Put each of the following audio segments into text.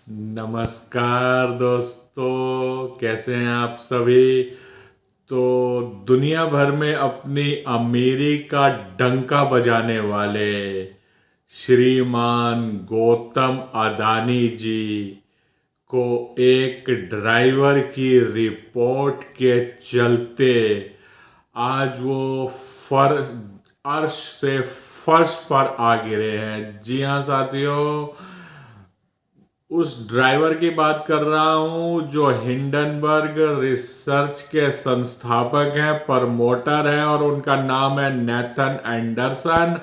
नमस्कार दोस्तों, कैसे हैं आप सभी। तो दुनिया भर में अपनी अमीरी का डंका बजाने वाले श्रीमान गौतम अदानी जी को एक ड्राइवर की रिपोर्ट के चलते आज वो फर अर्श से फर्श पर आ गिरे हैं। जी हाँ साथियों, उस ड्राइवर की बात कर रहा हूं जो हिंडनबर्ग रिसर्च के संस्थापक हैं, प्रमोटर हैं, और उनका नाम है नेथन एंडरसन।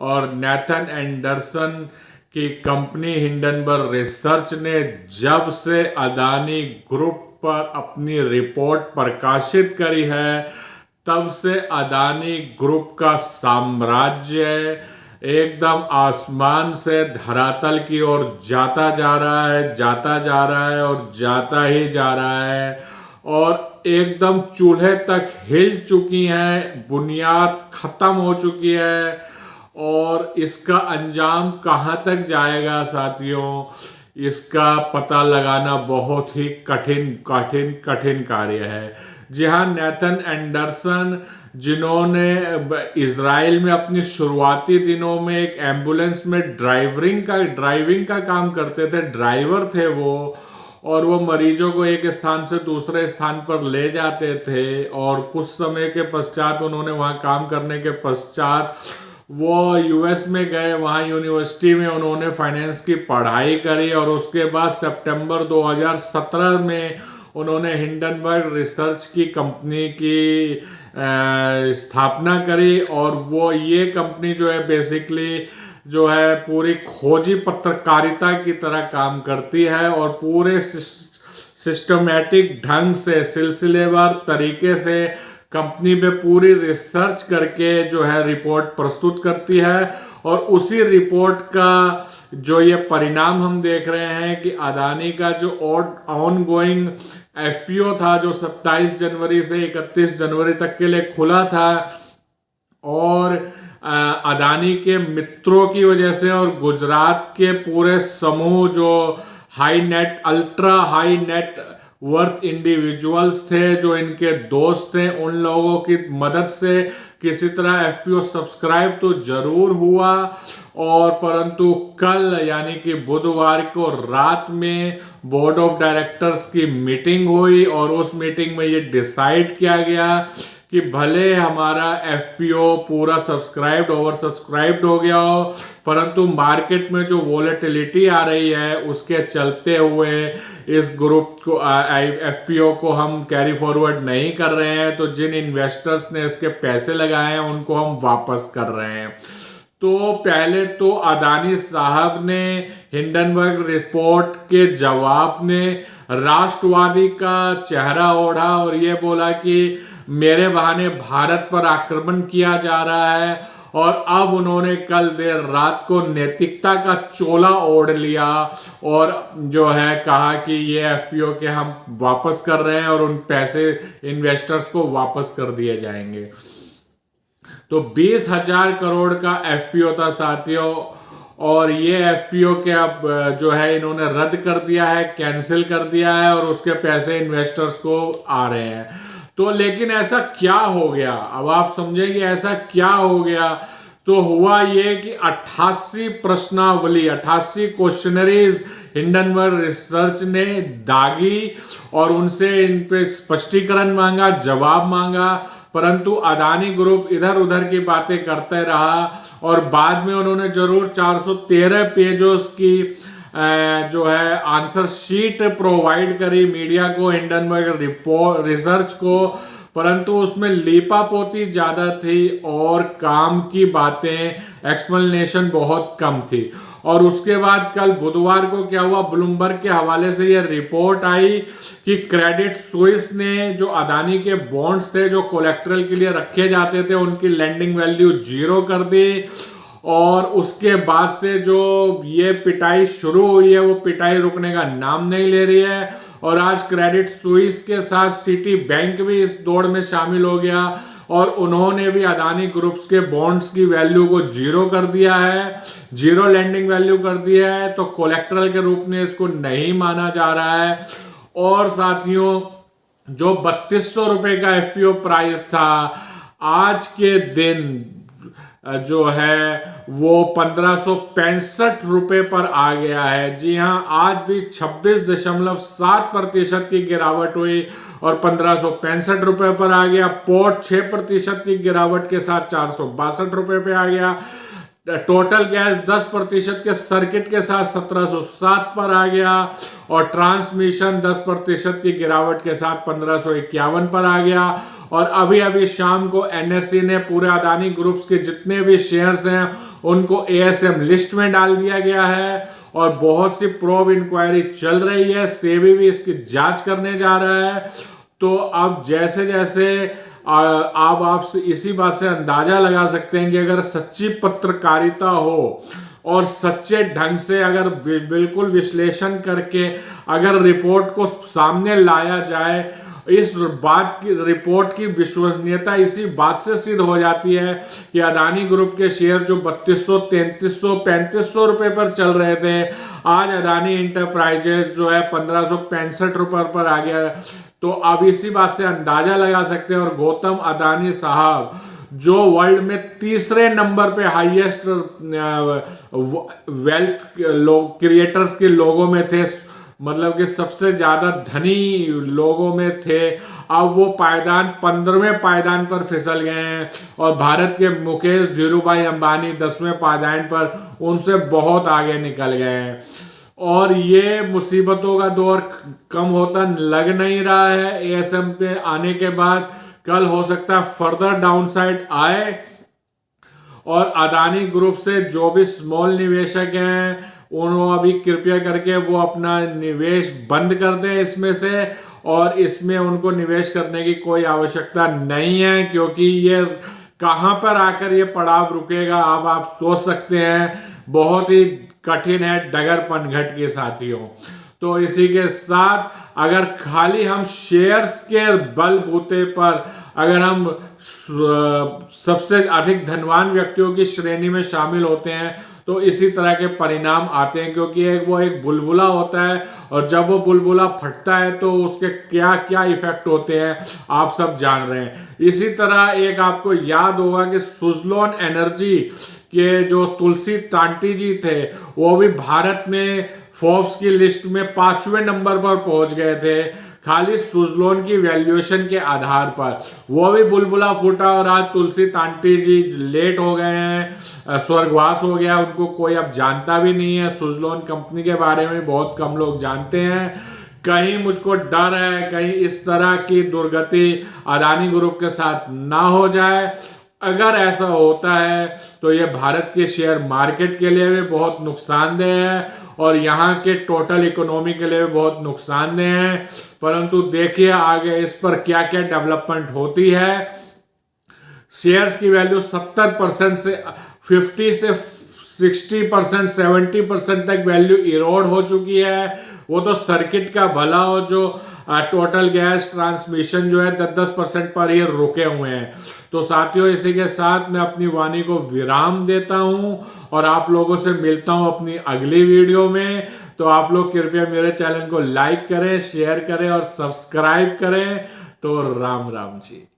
और नेथन एंडरसन की कंपनी हिंडनबर्ग रिसर्च ने जब से अदानी ग्रुप पर अपनी रिपोर्ट प्रकाशित करी है, तब से अदानी ग्रुप का साम्राज्य एकदम आसमान से धरातल की ओर जाता जा रहा है, जाता जा रहा है और जाता ही जा रहा है। और एकदम चूल्हे तक हिल चुकी हैं, बुनियाद खत्म हो चुकी है। और इसका अंजाम कहाँ तक जाएगा साथियों, इसका पता लगाना बहुत ही कठिन कठिन कठिन कार्य है। जी हाँ, नेथन एंडरसन जिन्होंने इज़राइल में अपनी शुरुआती दिनों में एक एम्बुलेंस में ड्राइविंग का काम करते थे, ड्राइवर थे वो। और वो मरीजों को एक स्थान से दूसरे स्थान पर ले जाते थे। और कुछ समय के पश्चात उन्होंने वहाँ काम करने के पश्चात वो यूएस में गए, वहाँ यूनिवर्सिटी में उन्होंने फाइनेंस की पढ़ाई करी। और उसके बाद सितंबर 2017 में उन्होंने हिंडनबर्ग रिसर्च की कंपनी की स्थापना करी। और वो ये कंपनी जो है बेसिकली जो है पूरी खोजी पत्रकारिता की तरह काम करती है और पूरे सिस्टमैटिक ढंग से सिलसिलेवार तरीके से कंपनी में पूरी रिसर्च करके जो है रिपोर्ट प्रस्तुत करती है। और उसी रिपोर्ट का जो ये परिणाम हम देख रहे हैं कि अदानी का जो ऑन गोइंग एफपीओ था, जो 27 जनवरी से 31 जनवरी तक के लिए खुला था, और अदानी के मित्रों की वजह से और गुजरात के पूरे समूह जो ultra high net worth individuals थे, जो इनके दोस्त थे, उन लोगों की मदद से किसी तरह एफपीओ सब्सक्राइब तो जरूर हुआ। और परंतु कल यानी कि बुधवार को रात में बोर्ड ऑफ डायरेक्टर्स की मीटिंग हुई और उस मीटिंग में ये डिसाइड किया गया कि भले हमारा एफपीओ पूरा ओवर सब्सक्राइब्ड हो गया हो, परंतु मार्केट में जो वोलेटिलिटी आ रही है उसके चलते हुए इस ग्रुप को एफपीओ को हम कैरी फॉरवर्ड नहीं कर रहे हैं। तो जिन इन्वेस्टर्स ने इसके पैसे लगाए हैं उनको हम वापस कर रहे हैं। तो पहले तो अदानी साहब ने हिंडनबर्ग रिपोर्ट के जवाब में राष्ट्रवादी का चेहरा ओढ़ा और ये बोला कि मेरे बहाने भारत पर आक्रमण किया जा रहा है। और अब उन्होंने कल देर रात को नैतिकता का चोला ओढ़ लिया और जो है कहा कि ये एफपीओ के हम वापस कर रहे हैं और उन पैसे इन्वेस्टर्स को वापस कर दिए जाएंगे। तो 20,000 करोड़ का एफपीओ था साथियों, और ये एफपीओ के अब जो है इन्होंने रद्द कर दिया है, कैंसिल कर दिया है, और उसके पैसे इन्वेस्टर्स को आ रहे हैं। तो लेकिन ऐसा क्या हो गया, अब आप समझेंगे ऐसा क्या हो गया। तो हुआ ये कि 88 प्रश्नावली 88 क्वेश्चनरीज हिंडनबर्ग रिसर्च ने दागी और उनसे इन पे स्पष्टीकरण मांगा, जवाब मांगा, परंतु अदानी ग्रुप इधर उधर की बातें करते रहा। और बाद में उन्होंने जरूर 413 पेजों की जो है आंसर शीट प्रोवाइड करी मीडिया को, हिंडनबर्ग रिपोर्ट रिसर्च को, परंतु उसमें लीपापोती ज्यादा थी और काम की बातें एक्सप्लेनेशन बहुत कम थी। और उसके बाद कल बुधवार को क्या हुआ, ब्लूमबर्ग के हवाले से यह रिपोर्ट आई कि क्रेडिट स्विस ने जो अदानी के बॉन्ड्स थे जो कोलेक्ट्रल के लिए रखे जाते थे उनकी लैंडिंग वैल्यू 0 कर दी। और उसके बाद से जो ये पिटाई शुरू हुई है वो पिटाई रुकने का नाम नहीं ले रही है। और आज क्रेडिट स्विस के साथ सिटी बैंक भी इस दौड़ में शामिल हो गया और उन्होंने भी अदानी ग्रुप्स के बॉन्ड्स की वैल्यू को जीरो कर दिया है, जीरो लैंडिंग वैल्यू कर दिया है, तो कोलेक्ट्रल के रूप में इसको नहीं माना जा रहा है। और साथियों, जो 3200 रुपए का एफपीओ प्राइस था, आज के दिन जो है वो 1565 रुपए पर आ गया है। जी हाँ, आज भी 26.7% की गिरावट हुई और 1565 रुपए पर आ गया। पोर्ट 6% की गिरावट के साथ 462 रुपए पे आ गया। टोटल गैस 10% के सर्किट के साथ 1707 पर आ गया और ट्रांसमिशन 10% की गिरावट के साथ 1551 पर आ गया। और अभी अभी शाम को एनएसई ने पूरे अदानी ग्रुप्स के जितने भी शेयर्स हैं उनको एएसएम लिस्ट में डाल दिया गया है और बहुत सी प्रोब इंक्वायरी चल रही है। सेबी भी इसकी जांच करने जा रहा है। तो अब जैसे जैसे आप इसी बात से अंदाजा लगा सकते हैं कि अगर सच्ची पत्रकारिता हो और सच्चे ढंग से अगर बिल्कुल विश्लेषण करके अगर रिपोर्ट को सामने लाया जाए, इस बात की रिपोर्ट की विश्वसनीयता इसी बात से सिद्ध हो जाती है कि अदानी ग्रुप के शेयर जो 3200, 3300, 3500 रुपए पर चल रहे थे, आज अदानी इंटरप्राइजेस जो है 1565 रुपए पर आ गया। तो अब इसी बात से अंदाजा लगा सकते हैं। और गौतम अदानी साहब जो वर्ल्ड में तीसरे नंबर पे हाईएस्ट वेल्थ क्रिएटर्स के लोगों में थे, मतलब कि सबसे ज्यादा धनी लोगों में थे, अब वो पायदान 15वें पायदान पर फिसल गए हैं और भारत के मुकेश धीरूभाई अंबानी 10वें पायदान पर उनसे बहुत आगे निकल गए हैं। और ये मुसीबतों का दौर कम होता लग नहीं रहा है। एएसएम पे आने के बाद कल हो सकता है फर्दर डाउनसाइड आए और अदानी ग्रुप से जो भी स्मॉल निवेशक हैं उन्होंने अभी कृपया करके वो अपना निवेश बंद कर दें इसमें से, और इसमें उनको निवेश करने की कोई आवश्यकता नहीं है, क्योंकि ये कहां पर आकर ये पड़ाव रुकेगा अब आप सोच सकते हैं। बहुत ही कठिन है डगर पनघट के साथियों। तो इसी के साथ अगर खाली हम शेयर्स के बलबूते पर अगर हम सबसे अधिक धनवान व्यक्तियों की श्रेणी में शामिल होते हैं तो इसी तरह के परिणाम आते हैं, क्योंकि वो एक बुलबुला होता है और जब वो बुलबुला फटता है तो उसके क्या क्या इफेक्ट होते हैं आप सब जान रहे हैं। इसी तरह एक आपको याद होगा कि सुजलॉन एनर्जी के जो तुलसी तांटी जी थे वो भी भारत में फोर्ब्स की लिस्ट में 5वें नंबर पर पहुंच गए थे, खाली सुजलॉन की वैल्यूएशन के आधार पर। वो भी बुलबुला फूटा और आज तुलसी तांटी जी लेट हो गए हैं, स्वर्गवास हो गया, उनको कोई अब जानता भी नहीं है। सुजलॉन कंपनी के बारे में बहुत कम लोग जानते हैं। कहीं मुझको डर है कहीं इस तरह की दुर्गति अदानी ग्रुप के साथ ना हो जाए। अगर ऐसा होता है तो ये भारत के शेयर मार्केट के लिए भी बहुत नुकसानदेह है और यहाँ के टोटल इकोनॉमी के लिए भी बहुत नुकसानदेह है। परंतु देखिए आगे इस पर क्या क्या डेवलपमेंट होती है। शेयर्स की वैल्यू 70% से 50 से 60%, 70% तक वैल्यू इरोड हो चुकी है। वो तो सर्किट का भला हो जो टोटल गैस ट्रांसमिशन जो है 10% पर ही रुके हुए हैं। तो साथियों इसी के साथ मैं अपनी वाणी को विराम देता हूं और आप लोगों से मिलता हूं अपनी अगली वीडियो में। तो आप लोग कृपया मेरे चैनल को लाइक करें, शेयर करें और सब्सक्राइब करें। तो राम राम जी।